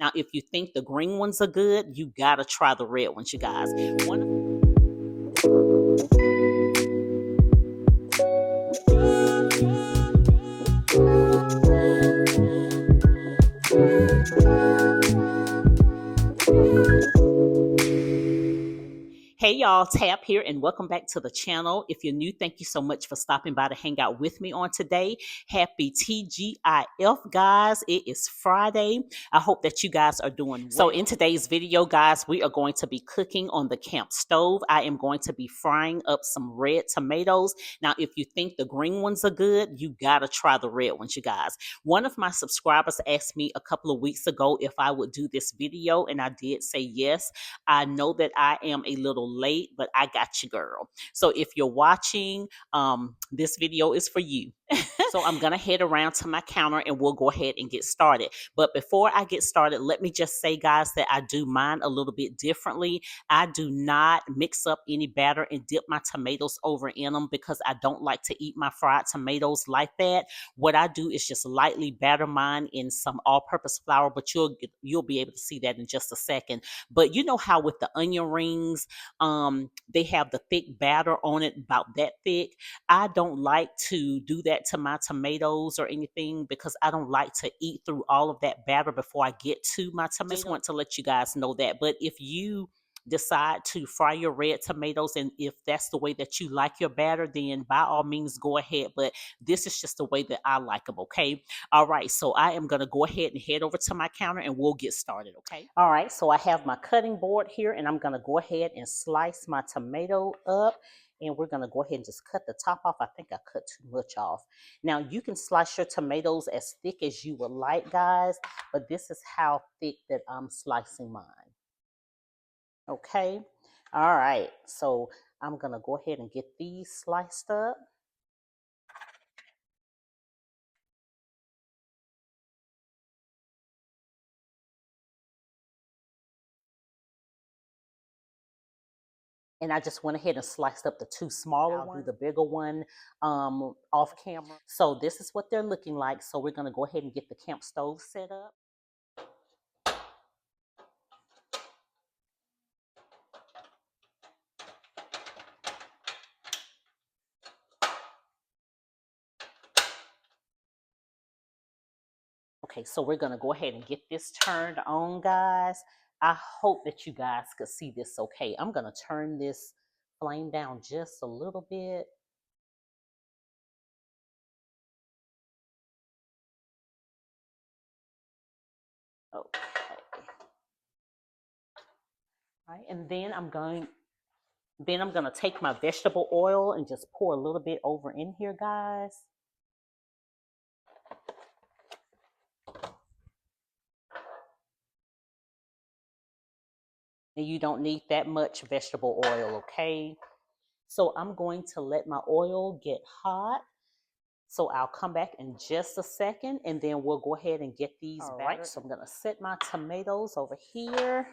Now, if you think the green ones are good, you gotta try the red ones, you guys. Hey y'all, Tab here, and welcome back to the channel. If you're new, thank you so much for stopping by to hang out with me on today. Happy TGIF, guys. It is Friday. I hope that you guys are doing well. So in today's video, guys, we are going to be cooking on the camp stove. I am going to be frying up some red tomatoes. Now, if you think the green ones are good, you gotta try the red ones, you guys. One of my subscribers asked me a couple of weeks ago if I would do this video, and I did say yes. I know that I am a little late, but I got you, girl. So if you're watching, this video is for you. So I'm gonna head around to my counter and we'll go ahead and get started. But before I get started, let me just say, guys, that I do mine a little bit differently. I do not mix up any batter and dip my tomatoes over in them because I don't like to eat my fried tomatoes like that. What I do is just lightly batter mine in some all-purpose flour, but you'll be able to see that in just a second. But you know how with the onion rings, they have the thick batter on it, about that thick. I don't like to do that to my tomatoes or anything because I don't like to eat through all of that batter before I get to my tomatoes. Just want to let you guys know that. But if you decide to fry your red tomatoes, and if that's the way that you like your batter, then by all means go ahead. But this is just the way that I like them, okay? All right, so I am going to go ahead and head over to my counter and we'll get started, okay? All right, so I have my cutting board here and I'm going to go ahead and slice my tomato up. And we're going to go ahead and just cut the top off. I think I cut too much off. Now, you can slice your tomatoes as thick as you would like, guys. But this is how thick that I'm slicing mine. Okay. All right. So I'm going to go ahead and get these sliced up. And I just went ahead and sliced up the two smaller ones. I'll do the bigger one off camera. So this is what they're looking like. So we're going to go ahead and get the camp stove set up. Okay, so we're going to go ahead and get this turned on, guys. I hope that you guys could see this okay. I'm going to turn this flame down just a little bit. Okay. All right, and then I'm going to take my vegetable oil and just pour a little bit over in here, guys. And you don't need that much vegetable oil, okay? So I'm going to let my oil get hot. So I'll come back in just a second and then we'll go ahead and get these battered. All right, so I'm going to set my tomatoes over here.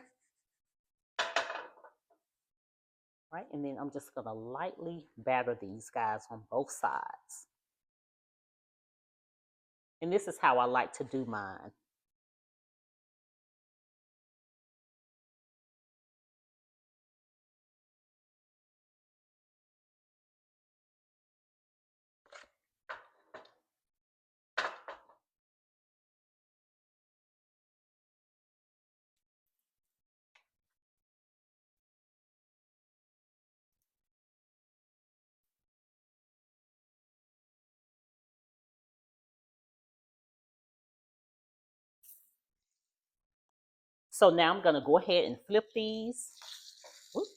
Right, and then I'm just going to lightly batter these guys on both sides. And this is how I like to do mine. So now I'm going to go ahead and flip these. Oops.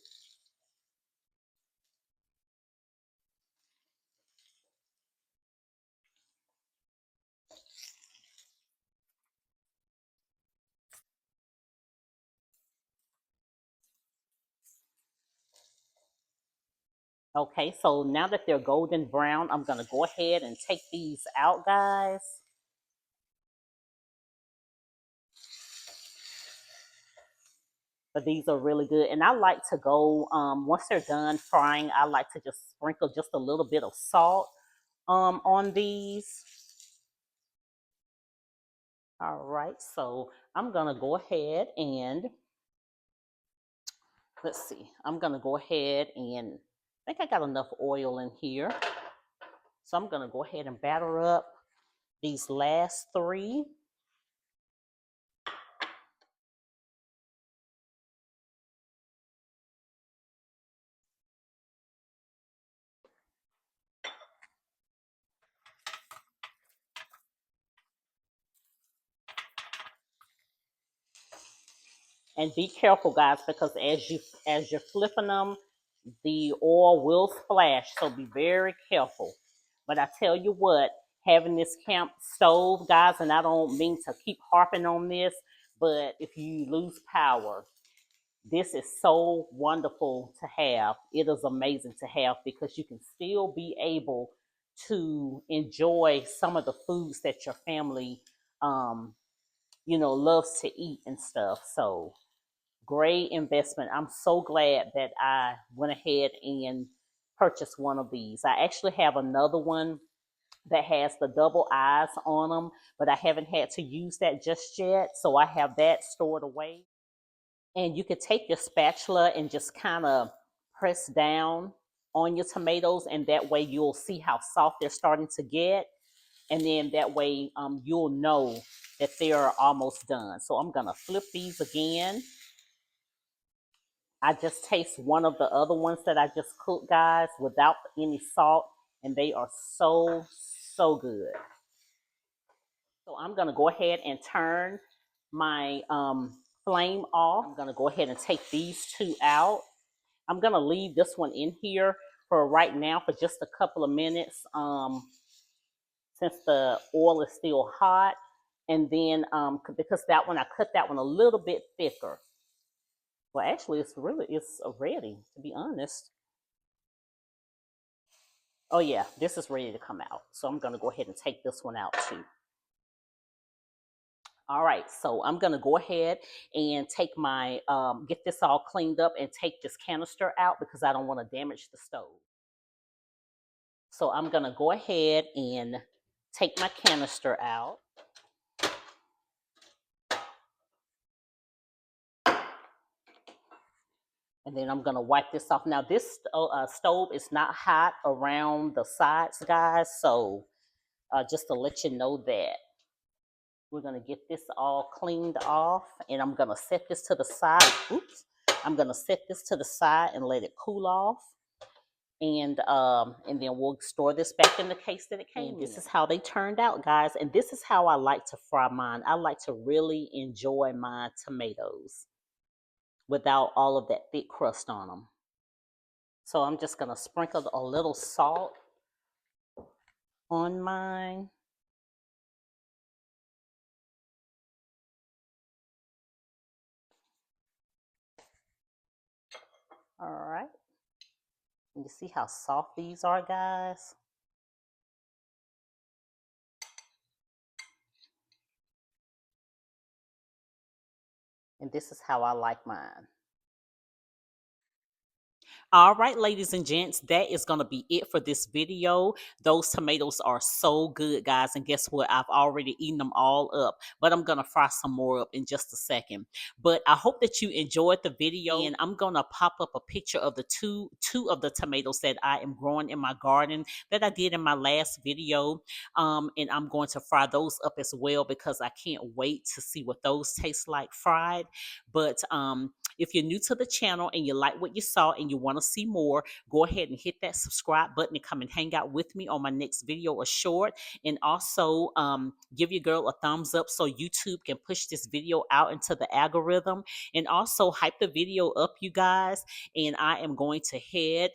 Okay, so now that they're golden brown, I'm going to go ahead and take these out, guys. But these are really good. And I like to go, once they're done frying, I like to just sprinkle just a little bit of salt on these. All right, so I'm gonna go ahead and let's see. I'm gonna go ahead and I think I got enough oil in here. So I'm gonna go ahead and batter up these last three. And be careful, guys, because as you're flipping them, the oil will splash. So be very careful. But I tell you what, having this camp stove, guys, and I don't mean to keep harping on this, but if you lose power, this is so wonderful to have. It is amazing to have because you can still be able to enjoy some of the foods that your family, um, loves to eat and stuff. So great investment. I'm so glad that I went ahead and purchased one of these. I actually have another one that has the double eyes on them, but I haven't had to use that just yet. So I have that stored away. And you could take your spatula and just kind of press down on your tomatoes, and that way you'll see how soft they're starting to get. And then that way you'll know that they're almost done. So I'm going to flip these again. I just taste one of the other ones that I just cooked, guys, without any salt, and they are so, so good. So I'm gonna go ahead and turn my flame off. I'm gonna go ahead and take these two out. I'm gonna leave this one in here for right now for just a couple of minutes since the oil is still hot. And then because that one, I cut that one a little bit thicker. Well, actually, it's ready, to be honest. Oh yeah, this is ready to come out. So I'm gonna go ahead and take this one out too. All right, so I'm gonna go ahead and take my, get this all cleaned up and take this canister out because I don't wanna damage the stove. So I'm gonna go ahead and take my canister out. And then I'm gonna wipe this off. Now this stove is not hot around the sides, guys, so just to let you know that. We're gonna get this all cleaned off, and I'm gonna set this to the side. Oops. I'm gonna set this to the side and let it cool off. And then we'll store this back in the case that it came in. This is how they turned out, guys. And this is how I like to fry mine. I like to really enjoy my tomatoes without all of that thick crust on them. So I'm just gonna sprinkle a little salt on mine. All right. You see how soft these are, guys? And this is how I like mine. All right, ladies and gents, that is going to be it for this video. Those tomatoes are so good, guys. And guess what? I've already eaten them all up, but I'm going to fry some more up in just a second. But I hope that you enjoyed the video, and I'm going to pop up a picture of the two of the tomatoes that I am growing in my garden that I did in my last video. And I'm going to fry those up as well because I can't wait to see what those taste like fried. But if you're new to the channel and you like what you saw and you want to see more, go ahead and hit that subscribe button and come and hang out with me on my next video or short. And also give your girl a thumbs up so YouTube can push this video out into the algorithm. And also hype the video up, you guys. And I am going to head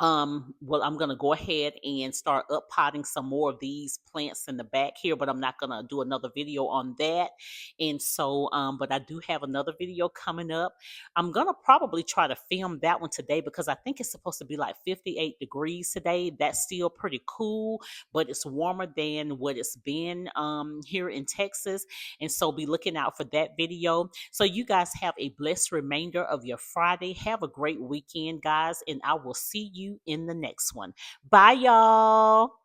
well, I'm gonna go ahead and start up potting some more of these plants in the back here, but I'm not gonna do another video on that. And so but I do have another video coming up. I'm gonna probably try to film that one today because I think it's supposed to be like 58 degrees today. That's still pretty cool, but it's warmer than what it's been here in Texas. And so be looking out for that video. So you guys have a blessed remainder of your Friday. Have a great weekend, guys, and I will see you in the next one. Bye, y'all.